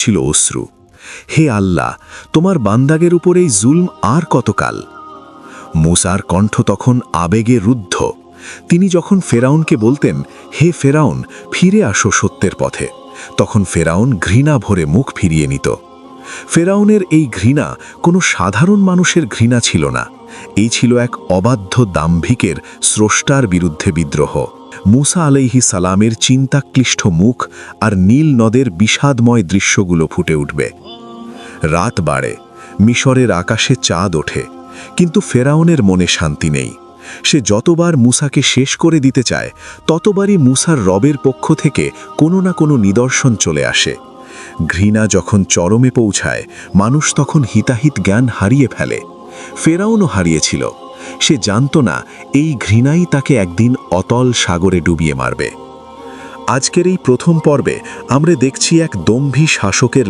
ছিল অশ্রু। হে আল্লাহ, তোমার বান্দাগের উপর এই জুলম আর কতকাল? মূসার কণ্ঠ তখন আবেগে রুদ্ধ। তিনি যখন ফেরাউনকে বলতেন, হে ফেরাউন, ফিরে আসো সত্যের পথে, তখন ফেরাউন ঘৃণা ভরে মুখ ফিরিয়ে নিত। ফেরাউনের এই ঘৃণা কোনো সাধারণ মানুষের ঘৃণা ছিল না, এই ছিল এক অবাধ্য দাম্ভিকের স্রষ্টার বিরুদ্ধে বিদ্রোহ। মূসা আলাইহিস সালামের চিন্তাক্লিষ্ট মুখ আর নীল নদের বিষাদময় দৃশ্যগুলো ফুটে উঠবে। রাত বাড়ে, মিশরের আকাশে চাঁদ ওঠে, কিন্তু ফেরাউনের মনে শান্তি নেই। সে যতবার মূসাকে শেষ করে দিতে চায়, ততবারই মূসার রবের পক্ষ থেকে কোনো না কোনো নিদর্শন চলে আসে। ঘৃণা যখন চরমে পৌঁছায়, মানুষ তখন হিতাহিত জ্ঞান হারিয়ে ফেলে। ফেরাউনও হারিয়েছিল। সে জানত না এই ঘৃণাই তাকে একদিন অতল সাগরে ডুবিয়ে মারবে। আজকের এই প্রথম পর্বে আমরা দেখছি এক দম্ভী শাসকের